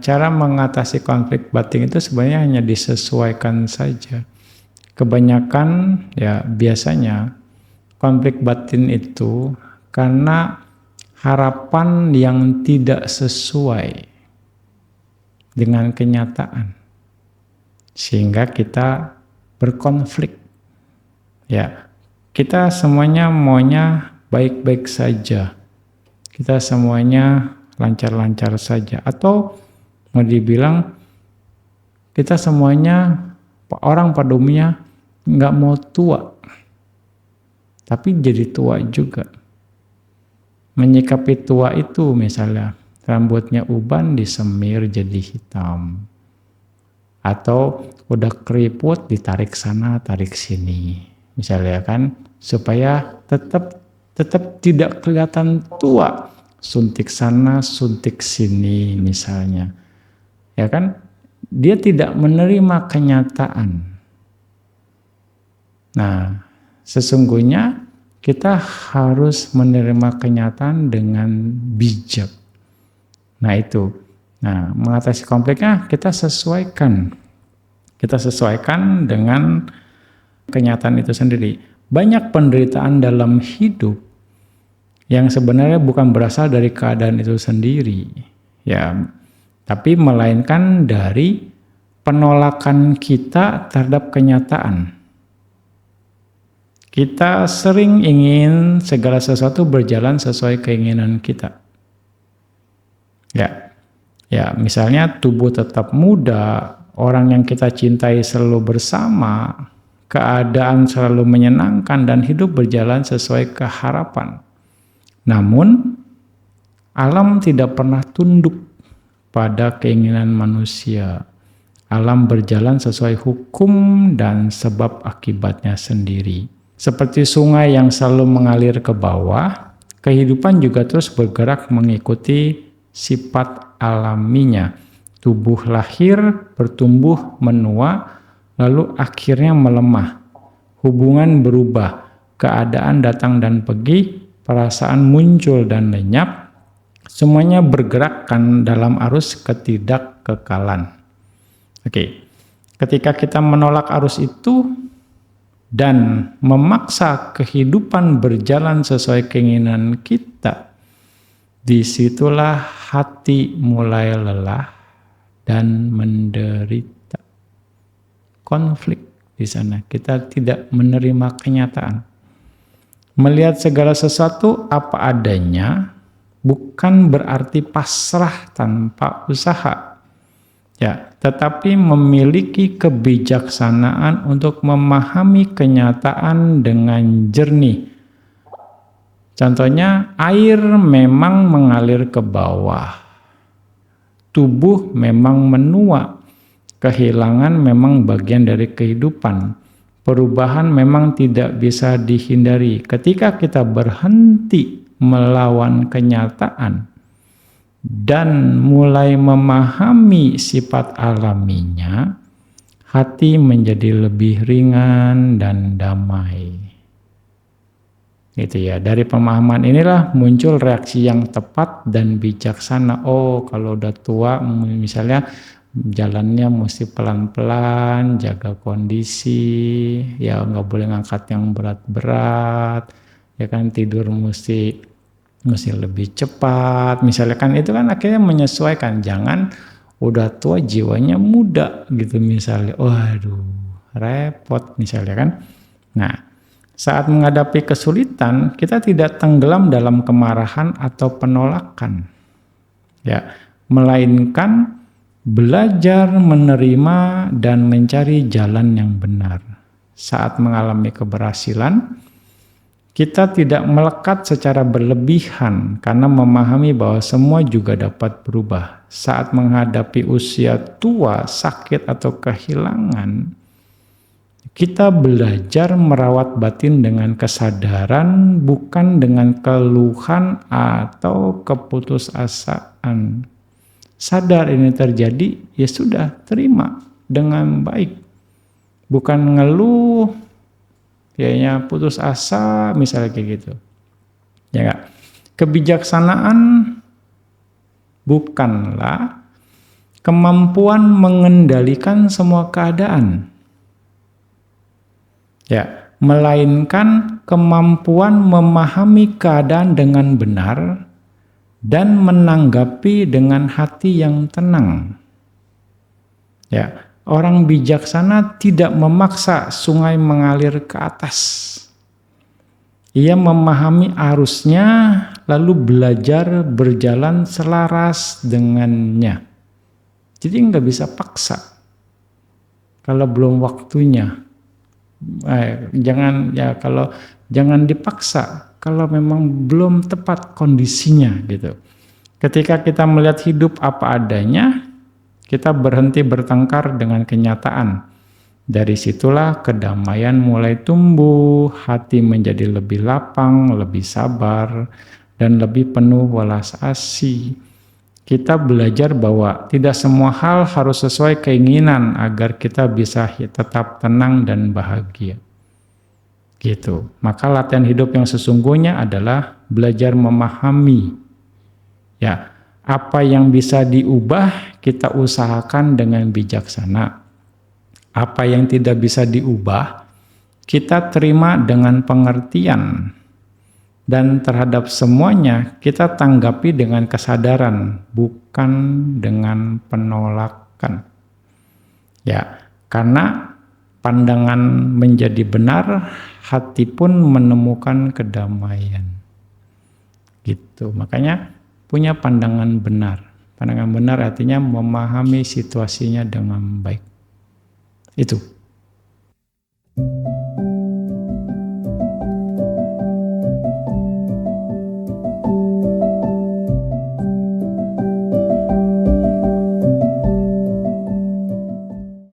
cara mengatasi konflik batin itu sebenarnya hanya disesuaikan saja. Kebanyakan ya biasanya konflik batin itu karena harapan yang tidak sesuai dengan kenyataan, sehingga kita berkonflik. Ya, kita semuanya maunya baik-baik saja, kita semuanya lancar-lancar saja, atau mau dibilang kita semuanya orang pada umumnya nggak mau tua, tapi jadi tua juga. Menyikapi tua itu misalnya rambutnya uban disemir jadi hitam, atau udah keriput ditarik sana tarik sini misalnya kan, supaya tetap tidak kelihatan tua, suntik sana suntik sini misalnya, ya kan, dia tidak menerima kenyataan. Nah, sesungguhnya kita harus menerima kenyataan dengan bijak. Nah itu, mengatasi konfliknya kita sesuaikan dengan kenyataan itu sendiri. Banyak penderitaan dalam hidup yang sebenarnya bukan berasal dari keadaan itu sendiri, ya, tapi melainkan dari penolakan kita terhadap kenyataan. Kita sering ingin segala sesuatu berjalan sesuai keinginan kita. Ya, misalnya tubuh tetap muda, orang yang kita cintai selalu bersama, keadaan selalu menyenangkan, dan hidup berjalan sesuai keharapan. Namun, alam tidak pernah tunduk pada keinginan manusia. Alam berjalan sesuai hukum dan sebab akibatnya sendiri. Seperti sungai yang selalu mengalir ke bawah, kehidupan juga terus bergerak mengikuti sifat alaminya. Tubuh lahir, bertumbuh, menua, lalu akhirnya melemah. Hubungan berubah, keadaan datang dan pergi, perasaan muncul dan lenyap, semuanya bergerakkan dalam arus ketidakkekalan. Oke, ketika kita menolak arus itu dan memaksa kehidupan berjalan sesuai keinginan kita, disitulah hati mulai lelah dan menderita. Konflik di sana, kita tidak menerima kenyataan. Melihat segala sesuatu apa adanya bukan berarti pasrah tanpa usaha, ya, tetapi memiliki kebijaksanaan untuk memahami kenyataan dengan jernih. Contohnya, air memang mengalir ke bawah, tubuh memang menua, kehilangan memang bagian dari kehidupan, perubahan memang tidak bisa dihindari. Ketika kita berhenti melawan kenyataan dan mulai memahami sifat alaminya, hati menjadi lebih ringan dan damai. Gitu ya. Dari pemahaman inilah muncul reaksi yang tepat dan bijaksana. Oh, kalau udah tua misalnya jalannya mesti pelan-pelan, jaga kondisi, ya nggak boleh ngangkat yang berat-berat, ya kan, tidur mesti lebih cepat, misalnya kan, itu kan akhirnya menyesuaikan. Jangan udah tua jiwanya muda gitu misalnya, waduh repot misalnya kan. Nah, saat menghadapi kesulitan kita tidak tenggelam dalam kemarahan atau penolakan, ya, melainkan belajar menerima dan mencari jalan yang benar. Saat mengalami keberhasilan, kita tidak melekat secara berlebihan karena memahami bahwa semua juga dapat berubah. Saat menghadapi usia tua, sakit, atau kehilangan, kita belajar merawat batin dengan kesadaran, bukan dengan keluhan atau keputusasaan. Sadar ini terjadi, ya sudah, terima dengan baik. Bukan ngeluh, kayaknya putus asa misalnya kayak gitu. Ya enggak? Kebijaksanaan bukanlah kemampuan mengendalikan semua keadaan. Ya, melainkan kemampuan memahami keadaan dengan benar dan menanggapi dengan hati yang tenang. Ya, orang bijaksana tidak memaksa sungai mengalir ke atas. Ia memahami arusnya lalu belajar berjalan selaras dengannya. Jadi nggak bisa paksa kalau belum waktunya. Jangan dipaksa kalau memang belum tepat kondisinya gitu. Ketika kita melihat hidup apa adanya, kita berhenti bertengkar dengan kenyataan. Dari situlah kedamaian mulai tumbuh, hati menjadi lebih lapang, lebih sabar, dan lebih penuh welas asih. Kita belajar bahwa tidak semua hal harus sesuai keinginan agar kita bisa tetap tenang dan bahagia. Gitu. Maka latihan hidup yang sesungguhnya adalah belajar memahami. Ya, apa yang bisa diubah kita usahakan dengan bijaksana. Apa yang tidak bisa diubah kita terima dengan pengertian. Dan terhadap semuanya kita tanggapi dengan kesadaran, bukan dengan penolakan. Ya, karena pandangan menjadi benar, hati pun menemukan kedamaian. Gitu. Makanya punya pandangan benar. Pandangan benar artinya memahami situasinya dengan baik. Itu.